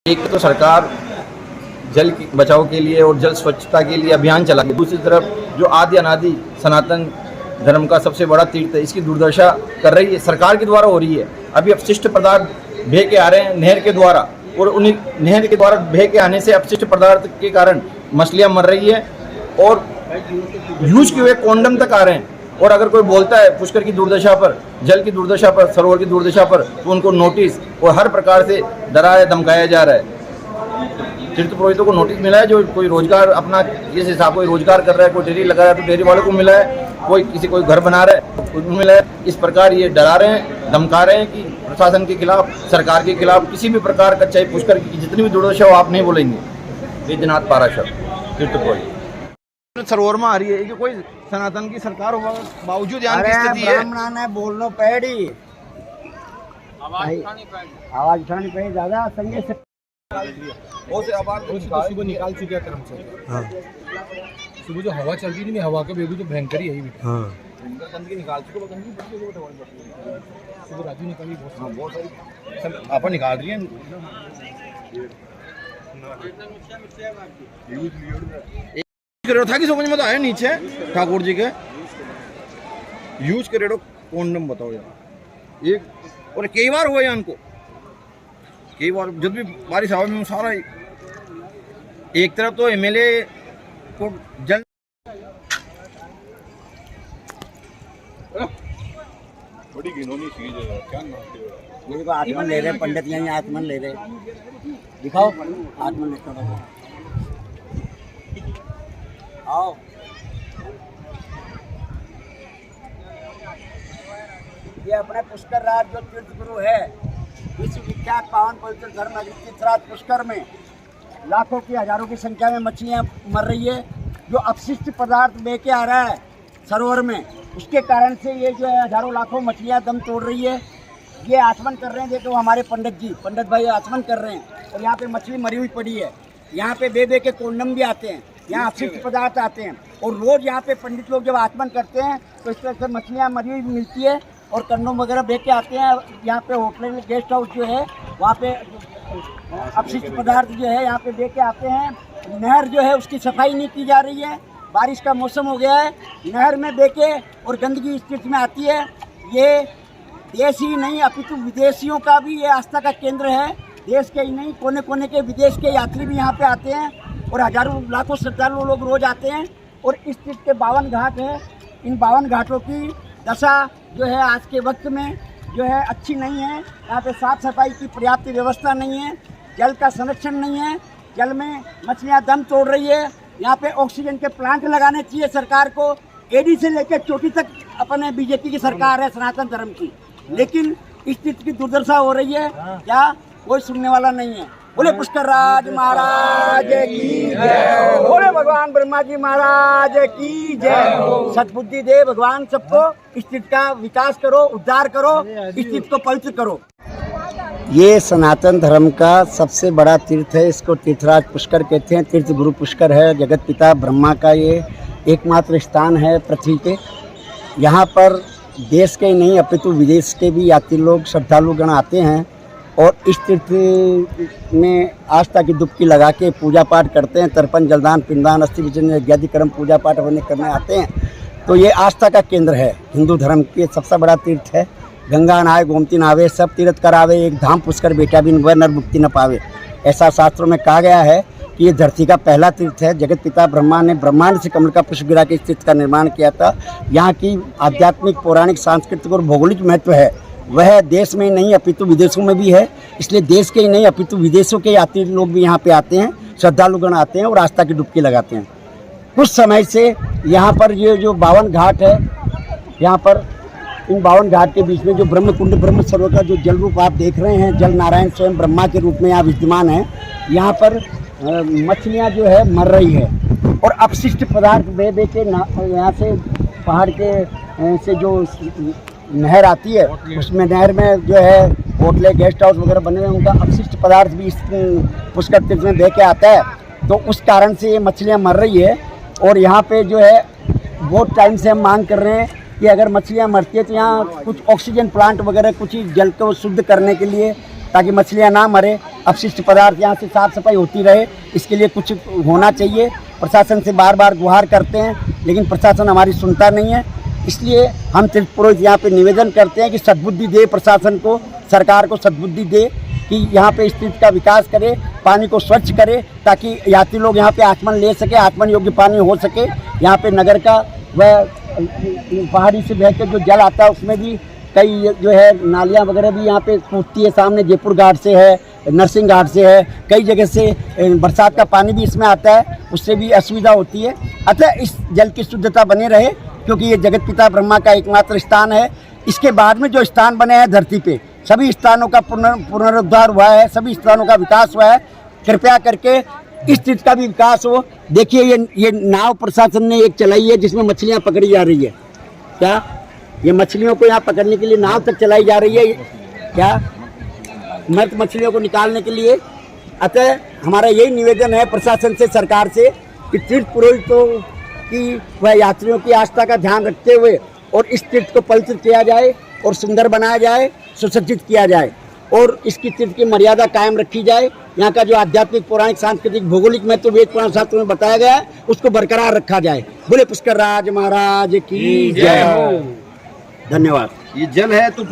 एक तो सरकार जल बचाव के लिए और जल स्वच्छता के लिए अभियान चला है, दूसरी तरफ जो आदि अनादि सनातन धर्म का सबसे बड़ा तीर्थ है, इसकी दुर्दशा कर रही है, सरकार के द्वारा हो रही है। अभी अपशिष्ट पदार्थ बह के आ रहे हैं नहर के द्वारा, और उन्हीं नहर के द्वारा बह के आने से अपशिष्ट पदार्थ के कारण मछलियां मर रही है और यूज किए हुए कॉन्डम तक आ रहे हैं। और अगर कोई बोलता है पुष्कर की दुर्दशा पर, जल की दुर्दशा पर, सरोवर की दुर्दशा पर, तो उनको नोटिस और हर प्रकार से डराया धमकाया जा रहा है। तीर्थ पुरोहितों को नोटिस मिला है, जो कोई रोजगार अपना जिस हिसाब कोई रोजगार कर रहा है, कोई डेयरी लगा रहा है तो डेयरी वालों को मिला है, कोई घर बना रहा है उनको मिला है। इस प्रकार ये डरा रहे हैं, धमका रहे हैं कि प्रशासन के खिलाफ, सरकार के खिलाफ किसी भी प्रकार का, चाहे पुष्कर की जितनी भी दुर्दशा हो आप नहीं बोलेंगे। बैद्यनाथ पाराशर तीर्थ पुरोहित सरोवर में आ रही है कि कोई सनातन की सरकार होगा बावजूद यहाँ की स्थिति है। ब्राह्मण ने बोलनो पैड़ी आवाज उठानी पड़ी ज्यादा संगे से सुबह निकाल चुके हैं कर्मचारी। हाँ। सुबह जो हवा चल रही थी, हवा का बेबी तो भयंकर ही है। हाँ। गंदगी निकाल चुके, सुबह राजू निकाली बहुत सारी आप निकाल रही है। करेड़ो था कि समझ में तो आया नीचे ठाकुर जी के यूज करेड़ो कॉन्डम बताओ यार। एक और कई बार हुआ है इनको, कई बार जब भी बारिश आवे में सारा एक तरफ तो एमएलए को जल बड़ी घिनौनी चीज है, क्या नाते हो ये तो आत्मन ले रहे पंडित, यहीं आत्मन ले रहे, दिखाओ आत्मन लेकर आओ। ये अपने पुष्कर राज जो तीर्थ गुरु है, विश्व विख्यात पावन पवित्र धर्म तीर्थराज पुष्कर में लाखों की हजारों की संख्या में मछलियां मर रही है। जो अपशिष्ट पदार्थ बह के आ रहा है सरोवर में, उसके कारण से ये जो है हजारों लाखों मछलियां दम तोड़ रही है। ये आचमन कर रहे हैं, देखो हमारे पंडित भाई आचमन कर रहे हैं और यहाँ पे मछली मरी हुई पड़ी है। यहाँ पे बे के कोंडम भी आते हैं, यहाँ अपशिष्ट पदार्थ आते हैं और रोज यहाँ पे पंडित लोग जब आचमन करते हैं तो इस तरह से मछलियाँ मरी हुई मिलती है और कंडोम वगैरह बह के आते हैं। यहाँ पे होटल में गेस्ट हाउस जो है वहाँ पे अपशिष्ट पदार्थ जो है यहाँ पे बह के आते हैं। नहर जो है उसकी सफाई नहीं की जा रही है, बारिश का मौसम हो गया है, नहर में बह के और गंदगी इस स्थिति में आती है। ये देश ही नहीं अपितु विदेशियों का भी ये आस्था का केंद्र है। देश के ही नहीं, कोने कोने के विदेश के यात्री भी यहाँ पे आते हैं और हजारों लाखों श्रद्धालु लोग रोज आते हैं। और इस चीज़ के 52 घाट हैं, इन 52 घाटों की दशा जो है आज के वक्त में जो है अच्छी नहीं है। यहाँ पे साफ सफाई की पर्याप्त व्यवस्था नहीं है, जल का संरक्षण नहीं है, जल में मछलियाँ दम तोड़ रही है। यहाँ पे ऑक्सीजन के प्लांट लगाने चाहिए सरकार को, एडी से लेकर चोटी तक अपने बीजेपी की सरकार है सनातन धर्म की, लेकिन इस चीज़ की दुर्दशा हो रही है, क्या कोई सुनने वाला नहीं है। बोले पुष्कर राज महाराज की जय, बोले भगवान ब्रह्मा जी महाराज की जय। सद्बुद्धि दे भगवान सबको, इस चीज का विकास करो, उद्धार करो, इस चीज को पवित्र करो। ये सनातन धर्म का सबसे बड़ा तीर्थ है, इसको तीर्थराज पुष्कर कहते हैं। तीर्थ गुरु पुष्कर है, जगत पिता ब्रह्मा का ये एकमात्र स्थान है पृथ्वी पे। यहाँ पर देश के ही नहीं अपितु विदेश के भी यात्री लोग, श्रद्धालुगण आते हैं और इस तीर्थ में आस्था की डुबकी लगा के पूजा पाठ करते हैं। तर्पण, जलदान, पिंडदान, अस्थि विसर्जन इत्यादि कर्म पूजा पाठ करने आते हैं। तो ये आस्था का केंद्र है, हिंदू धर्म के सबसे बड़ा तीर्थ है। गंगा नहाए गोमती नहावे, सब तीर्थ करावे, एक धाम पुष्कर बेटा बिन वह नर मुक्ति न पावे। ऐसा शास्त्रों में कहा गया है कि ये धरती का पहला तीर्थ है। जगत पिता ब्रह्मा ने ब्रह्मांड से कमल का पुष्प गिरा के इस तीर्थ का निर्माण किया था। यहाँ की आध्यात्मिक, पौराणिक, सांस्कृतिक और भौगोलिक महत्व है वह देश में नहीं अपितु विदेशों में भी है। इसलिए देश के ही नहीं अपितु विदेशों के यात्री लोग भी यहाँ पे आते हैं, श्रद्धालुगण आते हैं और आस्था की डुबकी लगाते हैं। कुछ समय से यहाँ पर ये जो 52 घाट है, यहाँ पर इन 52 घाट के बीच में जो ब्रह्म कुंड, ब्रह्म सरोवर का जो जल रूप आप देख रहे हैं, जल नारायण स्वयं ब्रह्मा के रूप में यहाँ विद्यमान है। यहाँ पर मछलियाँ जो है मर रही है और अपशिष्ट पदार्थ बह के यहाँ से पहाड़ के से जो नहर आती है, उसमें नहर में जो है होटलें, गेस्ट हाउस वगैरह बने हुए, उनका अपशिष्ट पदार्थ भी इस पुष्कर तीर्थ में बह के आता है। तो उस कारण से ये मछलियाँ मर रही है। और यहाँ पे जो है बहुत टाइम से हम मांग कर रहे हैं कि अगर मछलियाँ मरती है तो यहाँ कुछ ऑक्सीजन प्लांट वगैरह, कुछ जल को शुद्ध करने के लिए ताकि मछलियाँ ना मरे, अपशिष्ट पदार्थ यहाँ से साफ सफाई होती रहे, इसके लिए कुछ होना चाहिए। प्रशासन से बार बार गुहार करते हैं लेकिन प्रशासन हमारी सुनता नहीं है। इसलिए हम तीर्थ पुरोहित यहाँ पे निवेदन करते हैं कि सद्बुद्धि दे प्रशासन को, सरकार को सद्बुद्धि दे कि यहाँ पे इस चीज़ का विकास करे, पानी को स्वच्छ करे ताकि यात्री लोग यहाँ पे आचमन ले सके, आचमन योग्य पानी हो सके। यहाँ पे नगर का वह पहाड़ी से बह के जो जल आता है उसमें भी कई जो है नालियाँ वगैरह भी यहाँ पे कूदती है, सामने जयपुर घाट से है, नरसिंह घाट से है, कई जगह से बरसात का पानी भी इसमें आता है, उससे भी असुविधा होती है। अतः इस जल की शुद्धता बनी रहे क्योंकि ये जगत पिता ब्रह्मा का एकमात्र स्थान है। इसके बाद में जो स्थान बने हैं धरती पे, सभी स्थानों का पुनरुद्धार हुआ है, सभी स्थानों का विकास हुआ है। कृपया करके इस चीज़ का भी विकास हो। देखिए ये नाव प्रशासन ने एक चलाई है जिसमें मछलियाँ पकड़ी जा रही है। क्या ये मछलियों को यहाँ पकड़ने के लिए नाव तक चलाई जा रही है क्या, मृत मछलियों को निकालने के लिए। अतः हमारा यही निवेदन है प्रशासन से, सरकार से कि तीर्थ पुरोहितों की वह यात्रियों की आस्था का ध्यान रखते हुए और इस तीर्थ को पवित्र किया जाए और सुंदर बनाया जाए, सुसज्जित किया जाए और इसकी तीर्थ की मर्यादा कायम रखी जाए। यहाँ का जो आध्यात्मिक, पौराणिक, सांस्कृतिक, भौगोलिक महत्व वेद पुराण शास्त्रों में बताया गया है उसको बरकरार रखा जाए। बोले पुष्कर राज महाराज की जय हो। धन्यवाद। ये जल है तो